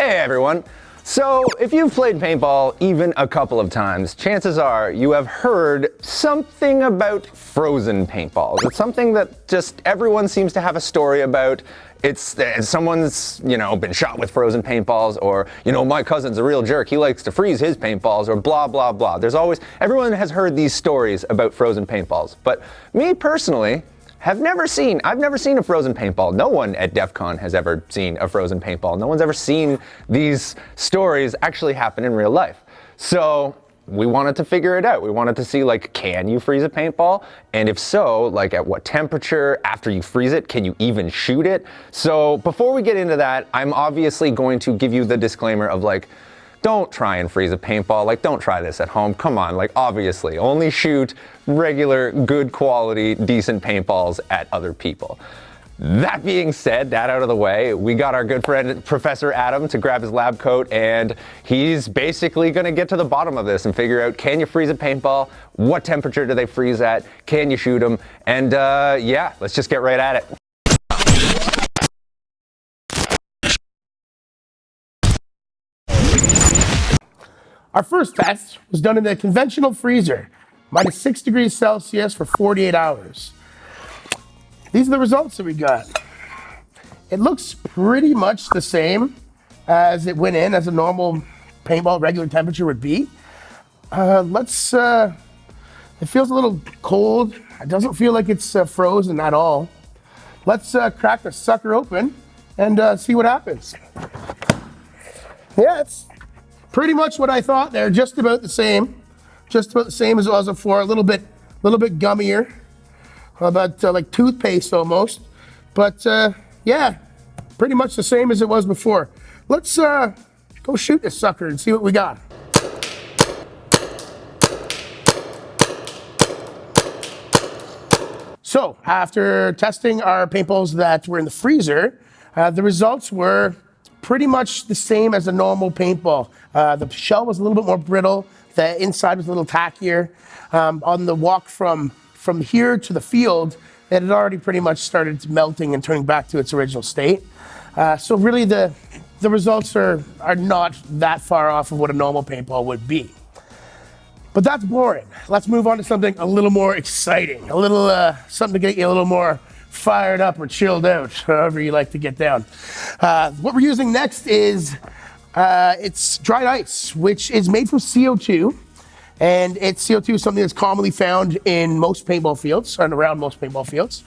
Hey everyone! So, if you've played paintball even a couple of times, chances are you have heard something about frozen paintballs. It's something that just everyone seems to have a story about. It's someone's, been shot with frozen paintballs, or, my cousin's a real jerk, he likes to freeze his paintballs, or blah, blah, blah. Everyone has heard these stories about frozen paintballs. But me personally, I've never seen a frozen paintball. No one at Defcon has ever seen a frozen paintball. No one's ever seen these stories actually happen in real life. So we wanted to figure it out. We wanted to see, can you freeze a paintball? And if so, at what temperature? After you freeze it, can you even shoot it? So before we get into that, I'm obviously going to give you the disclaimer of don't try and freeze a paintball. Don't try this at home. Come on, obviously. Only shoot regular, good quality, decent paintballs at other people. That being said, that out of the way, we got our good friend Professor Adam to grab his lab coat, and he's basically going to get to the bottom of this and figure out, can you freeze a paintball? What temperature do they freeze at? Can you shoot them? And yeah, let's just get right at it. Our first test was done in the conventional freezer, minus 6 degrees Celsius for 48 hours. These are the results that we got. It looks pretty much the same as it went in as a normal paintball regular temperature would be. It feels a little cold. It doesn't feel like it's frozen at all. Let's crack the sucker open and see what happens. Yeah, it's pretty much what I thought. They're just about the same as it was before. A little bit gummier, about like toothpaste almost. But yeah, pretty much the same as it was before. Let's go shoot this sucker and see what we got. So after testing our paintballs that were in the freezer, the results were pretty much the same as a normal paintball. The shell was a little bit more brittle. The inside was a little tackier. On the walk from here to the field, it had already pretty much started melting and turning back to its original state. So really the results are not that far off of what a normal paintball would be. But that's boring. Let's move on to something a little more exciting, a little something to get you a little more fired up or chilled out, however you like to get down. What we're using next is it's dried ice, which is made from CO2, and CO2 is something that's commonly found in most paintball fields and around most paintball fields.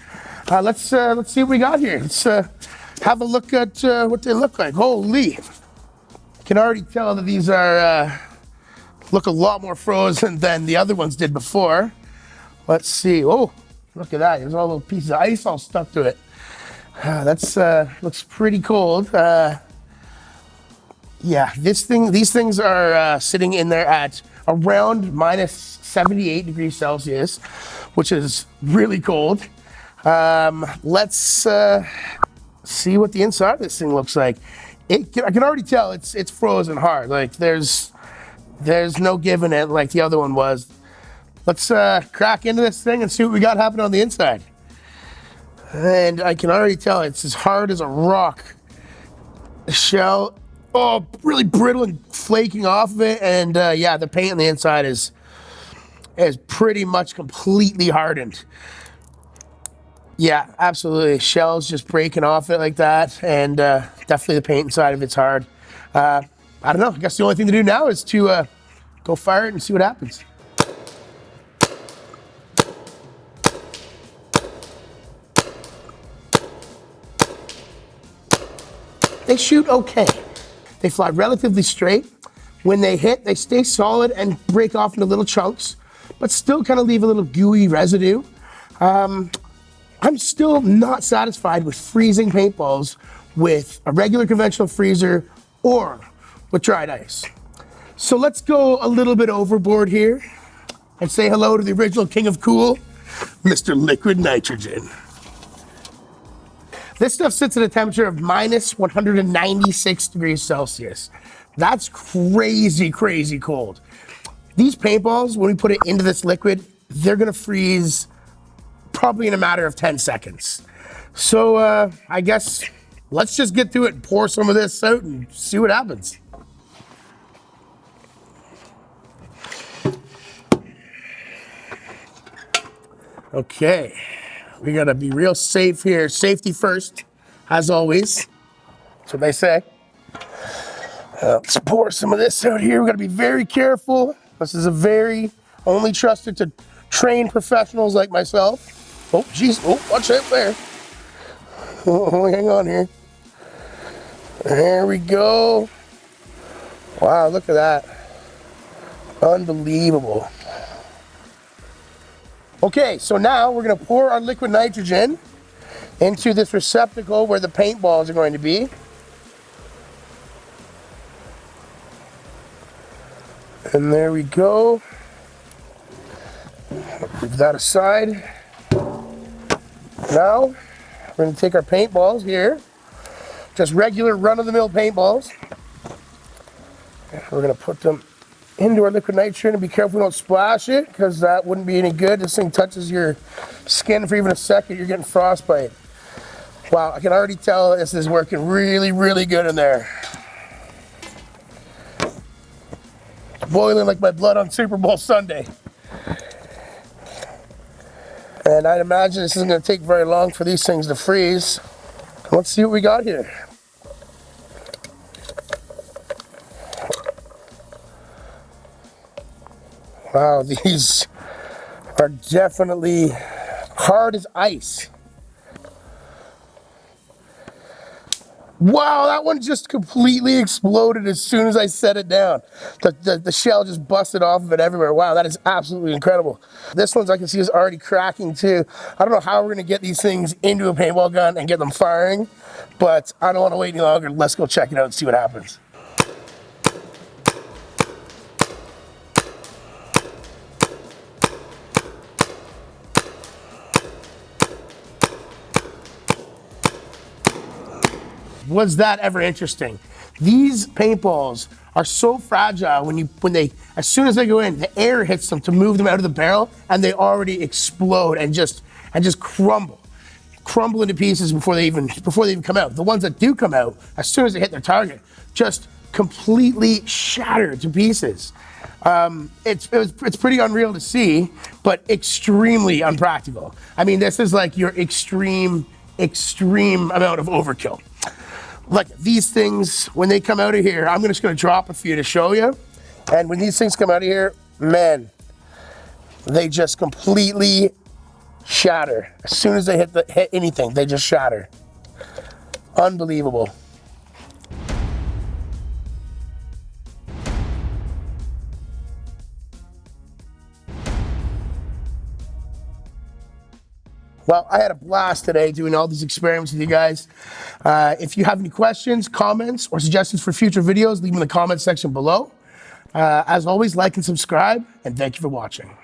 Let's see what we got here. Let's have a look at what they look like. Holy! You can already tell that these are look a lot more frozen than the other ones did before. Let's see. Oh, look at that. There's all little pieces of ice all stuck to it. That's looks pretty cold. Yeah, these things are sitting in there at around minus 78 degrees Celsius, which is really cold. Let's see what the inside of this thing looks like. I can already tell it's frozen hard. There's no giving it like the other one was. Let's crack into this thing and see what we got happening on the inside. And I can already tell it's as hard as a rock. The shell, really brittle and flaking off of it. And yeah, the paint on the inside is pretty much completely hardened. Yeah, absolutely. Shell's just breaking off it like that. And definitely the paint inside of it's hard. I don't know. I guess the only thing to do now is to go fire it and see what happens. They shoot okay. They fly relatively straight. When they hit, they stay solid and break off into little chunks, but still kind of leave a little gooey residue. I'm still not satisfied with freezing paintballs with a regular conventional freezer or with dried ice. So let's go a little bit overboard here and say hello to the original king of cool, Mr. Liquid Nitrogen. This stuff sits at a temperature of minus 196 degrees Celsius. That's crazy, crazy cold. These paintballs, when we put it into this liquid, they're gonna freeze probably in a matter of 10 seconds. So I guess let's just get through it and pour some of this out and see what happens. Okay, we gotta be real safe here. Safety first, as always. That's what they say. Let's pour some of this out here. We gotta be very careful. This is a very only trusted to trained professionals like myself. Oh, geez, oh, watch out there. Oh, hang on here. There we go. Wow, look at that. Unbelievable. Okay, so now we're gonna pour our liquid nitrogen into this receptacle where the paintballs are going to be. And there we go. Move that aside. Now, we're gonna take our paintballs here, just regular run-of-the-mill paintballs. We're gonna put them into our liquid nitrogen and be careful we don't splash it because that wouldn't be any good. This thing touches your skin for even a second, you're getting frostbite. Wow, I can already tell this is working really, really good in there. It's boiling like my blood on Super Bowl Sunday. And I'd imagine this isn't gonna take very long for these things to freeze. Let's see what we got here. Wow, these are definitely hard as ice. Wow, that one just completely exploded as soon as I set it down. The shell just busted off of it everywhere. Wow, that is absolutely incredible. This one's I can see is already cracking too. I don't know how we're gonna get these things into a paintball gun and get them firing, but I don't wanna wait any longer. Let's go check it out and see what happens. Was that ever interesting? These paintballs are so fragile as soon as they go in, the air hits them to move them out of the barrel and they already explode and just crumble into pieces before they even come out. The ones that do come out, as soon as they hit their target, just completely shattered to pieces. It's pretty unreal to see, but extremely unpractical. I mean, this is like your extreme amount of overkill. Like these things, when they come out of here, I'm just gonna drop a few to show you. And when these things come out of here, man, they just completely shatter. As soon as they hit anything, they just shatter. Unbelievable. Well, I had a blast today doing all these experiments with you guys. If you have any questions, comments, or suggestions for future videos, leave them in the comment section below. As always, like and subscribe, and thank you for watching.